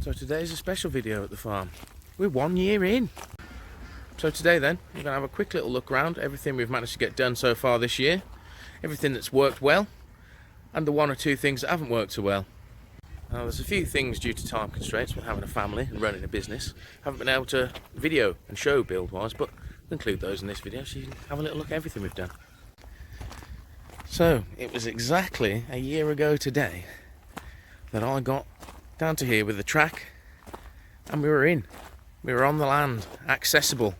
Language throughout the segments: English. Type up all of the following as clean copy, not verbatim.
So today's a special video at the farm. We're 1 year in. So today then, we're going to have a quick little look around, everything we've managed to get done so far this year, everything that's worked well, and the one or two things that haven't worked so well. Now there's a few things due to time constraints with having a family and running a business, haven't been able to video and show build wise, but we'll include those in this video so you can have a little look at everything we've done. So it was exactly a year ago today that I got down to here with the track and we were in. We were on the land, accessible.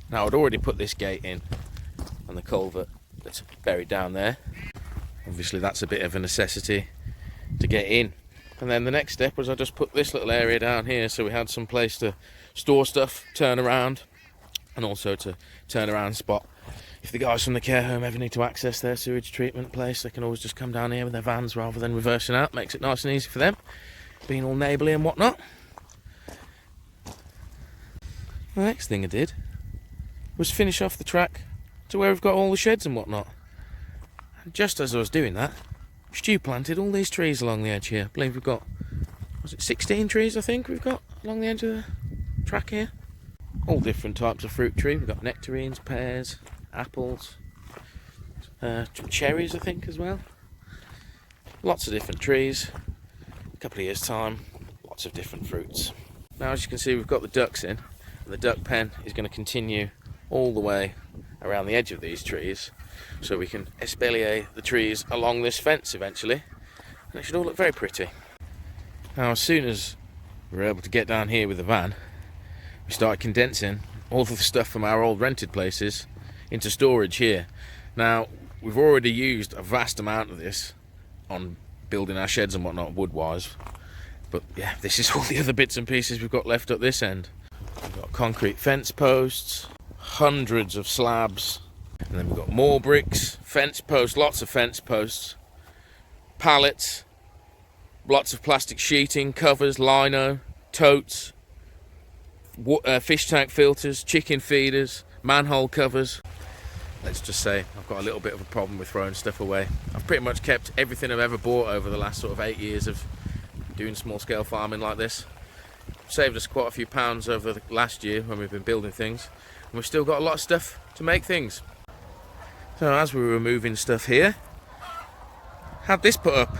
Now I'd already put this gate in on the culvert that's buried down there. Obviously that's a bit of a necessity to get in. And then the next step was I just put this little area down here so we had some place to store stuff, turn around, and also to turn around spot. If the guys from the care home ever need to access their sewage treatment place, they can always just come down here with their vans rather than reversing out. Makes it nice and easy for them, being all neighbourly and whatnot. The next thing I did was finish off the track to where we've got all the sheds and whatnot. And just as I was doing that, Stu planted all these trees along the edge here. I believe we've got, was it 16 trees I think we've got along the edge of the track here. All different types of fruit tree. We've got nectarines, pears, apples, cherries I think as well. Lots of different trees. A couple of years time, lots of different fruits. Now as you can see we've got the ducks in, and the duck pen is going to continue all the way around the edge of these trees so we can espalier the trees along this fence eventually, and it should all look very pretty. Now as soon as we were able to get down here with the van, we started condensing all of the stuff from our old rented places into storage here. Now we've already used a vast amount of this on building our sheds and whatnot wood wise, but yeah, this is all the other bits and pieces we've got left at this end. We've got concrete fence posts, hundreds of slabs, and then we've got more bricks, fence posts, lots of fence posts, pallets, lots of plastic sheeting, covers, lino, totes, fish tank filters, chicken feeders, manhole covers. Let's just say I've got a little bit of a problem with throwing stuff away. I've pretty much kept everything I've ever bought over the last sort of 8 years of doing small scale farming like this. Saved us quite a few pounds over the last year when we've been building things, and we've still got a lot of stuff to make things. So as we were moving stuff here, had this put up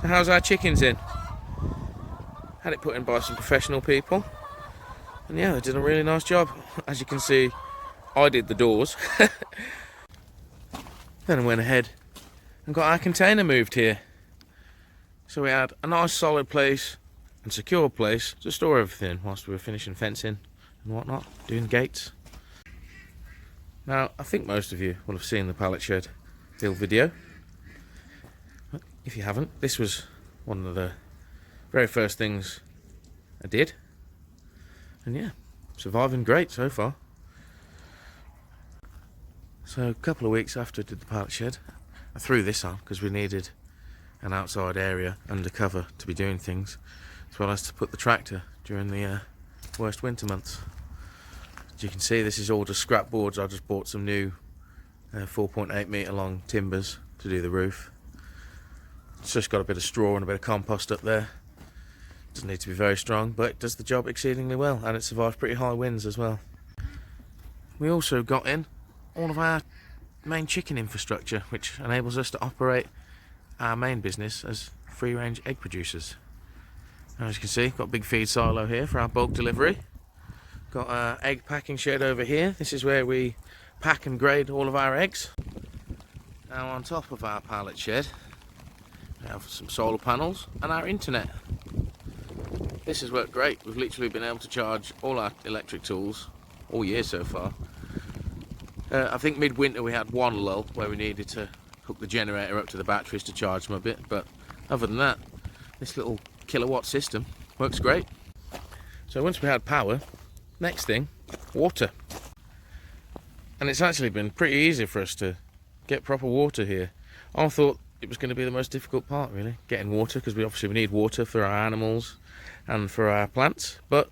to house our chickens in. Had it put in by some professional people, and yeah, they did a really nice job. As you can see, I did the doors. Then I went ahead and got our container moved here. So we had a nice solid place and secure place to store everything whilst we were finishing fencing and whatnot, doing gates. Now, I think most of you will have seen the pallet shed build video. But if you haven't, this was one of the very first things I did. And yeah, surviving great so far. So a couple of weeks after I did the pallet shed, I threw this on because we needed an outside area under cover to be doing things, as well as to put the tractor during the worst winter months. As you can see, this is all just scrap boards. I just bought some new 4.8 metre long timbers to do the roof. It's just got a bit of straw and a bit of compost up there. Doesn't need to be very strong, but it does the job exceedingly well, and it survived pretty high winds as well. We also got in all of our main chicken infrastructure, which enables us to operate our main business as free range egg producers. Now, as you can see, got a big feed silo here for our bulk delivery. Got our egg packing shed over here. This is where we pack and grade all of our eggs. Now on top of our pallet shed we have some solar panels and our internet. This has worked great. We've literally been able to charge all our electric tools all year so far. I think midwinter we had one lull where we needed to hook the generator up to the batteries to charge them a bit, but other than that, this little kilowatt system works great. So once we had power, next thing, water. And it's actually been pretty easy for us to get proper water here. I thought it was going to be the most difficult part, really, getting water, because we obviously need water for our animals and for our plants, but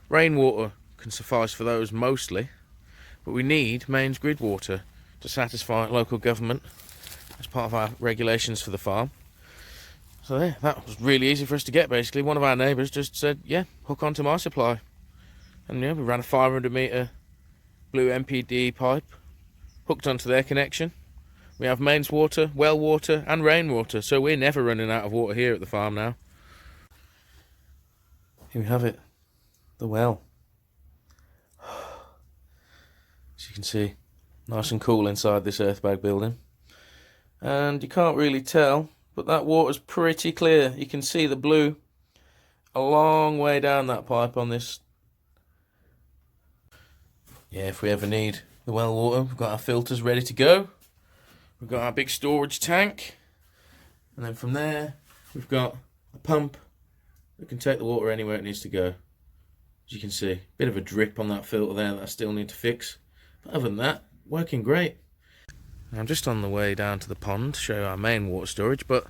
rainwater can suffice for those mostly. But we need mains grid water to satisfy local government as part of our regulations for the farm. So there, that was really easy for us to get basically. One of our neighbours just said, yeah, hook onto my supply. And yeah, we ran a 500 metre blue MPD pipe, hooked onto their connection. We have mains water, well water and rainwater, so we're never running out of water here at the farm now. Here we have it, the well. As you can see, nice and cool inside this earthbag building. And you can't really tell, but that water's pretty clear. You can see the blue a long way down that pipe on this. Yeah, if we ever need the well water, we've got our filters ready to go. We've got our big storage tank, and then from there we've got a pump that can take the water anywhere it needs to go. As you can see, a bit of a drip on that filter there that I still need to fix, but other than that, working great. I'm just on the way down to the pond to show you our main water storage, but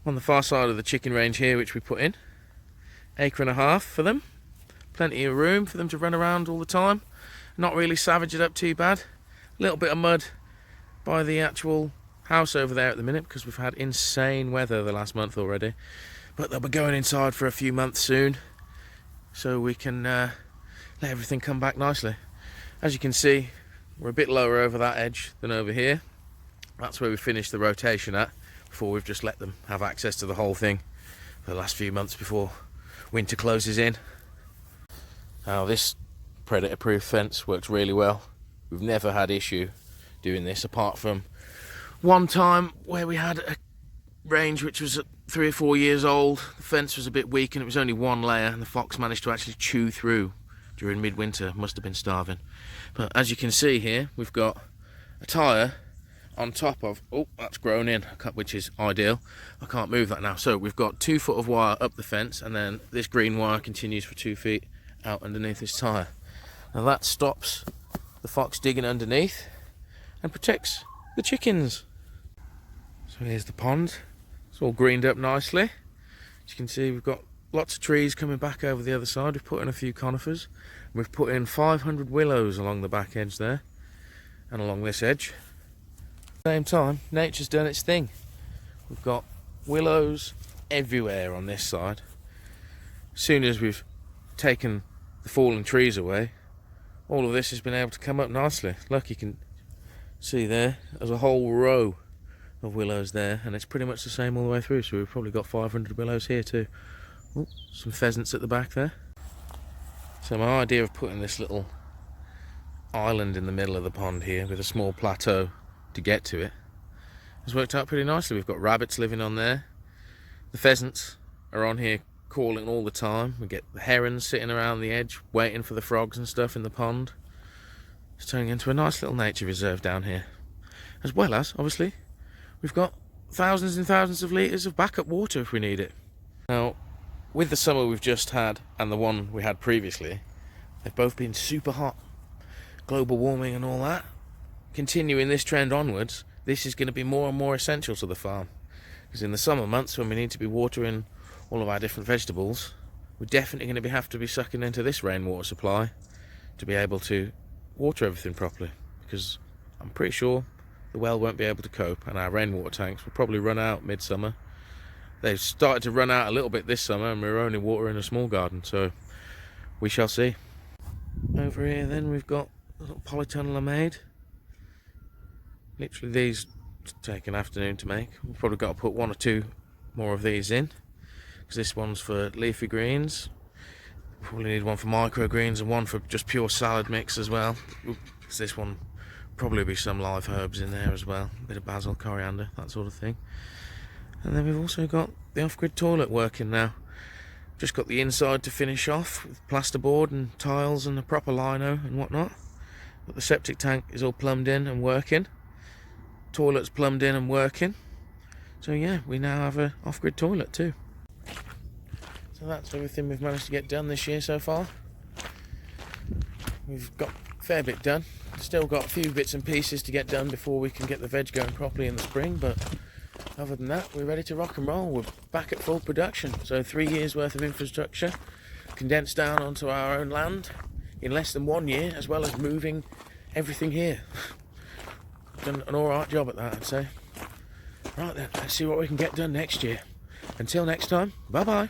on the far side of the chicken range here, which we put in, 1.5 acres for them, plenty of room for them to run around all the time, not really savage it up too bad. A little bit of mud by the actual house over there at the minute because we've had insane weather the last month already, but they'll be going inside for a few months soon so we can let everything come back nicely. As you can see, we're a bit lower over that edge than over here. That's where we finished the rotation at before we've just let them have access to the whole thing for the last few months before winter closes in. Now this predator proof fence works really well. We've never had issue doing this apart from one time where we had a range which was 3 or 4 years old. The fence was a bit weak and it was only one layer, and the fox managed to actually chew through during midwinter. Must have been starving. But as you can see here, we've got a tyre on top of, oh, that's grown in, which is ideal. I can't move that now. So we've got 2 foot of wire up the fence, and then this green wire continues for 2 feet out underneath this tyre. Now that stops the fox digging underneath and protects the chickens. So here's the pond. It's all greened up nicely. As you can see, we've got lots of trees coming back over the other side. We've put in a few conifers. We've put in 500 willows along the back edge there and along this edge. At the same time, nature's done its thing. We've got willows everywhere on this side. As soon as we've taken the fallen trees away, all of this has been able to come up nicely. Look, you can see there's a whole row of willows there, and it's pretty much the same all the way through, so we've probably got 500 willows here too. Oh, some pheasants at the back there. So my idea of putting this little island in the middle of the pond here with a small plateau to get to it has worked out pretty nicely. We've got rabbits living on there. The pheasants are on here calling all the time. We get the herons sitting around the edge waiting for the frogs and stuff in the pond. It's turning into a nice little nature reserve down here, as well as obviously we've got thousands and thousands of litres of backup water if we need it. Now with the summer we've just had and the one we had previously, they've both been super hot. Global warming and all that, continuing this trend onwards, this is going to be more and more essential to the farm, because in the summer months when we need to be watering all of our different vegetables, we're definitely going to have to be sucking into this rainwater supply to be able to water everything properly, because I'm pretty sure the well won't be able to cope, and our rainwater tanks will probably run out midsummer. They've started to run out a little bit this summer, and we're only watering a small garden, so we shall see. Over here then we've got a little polytunnel I made. Literally these take an afternoon to make. We've probably got to put 1 or 2 more of these in, because this one's for leafy greens. Probably need one for microgreens and one for just pure salad mix as well. Because this one probably be some live herbs in there as well, a bit of basil, coriander, that sort of thing. And then we've also got the Offgrid Toilet working now. Just got the inside to finish off with plasterboard and tiles and a proper lino and whatnot. But the septic tank is all plumbed in and working. Toilet's plumbed in and working. So yeah, we now have a Offgrid Toilet too. So that's everything we've managed to get done this year so far. We've got a fair bit done. Still got a few bits and pieces to get done before we can get the veg going properly in the spring, but other than that, we're ready to rock and roll. We're back at full production. So 3 years worth of infrastructure condensed down onto our own land in less than 1 year, as well as moving everything here. Done an alright job at that, I'd say. Right then, let's see what we can get done next year. Until next time, bye bye.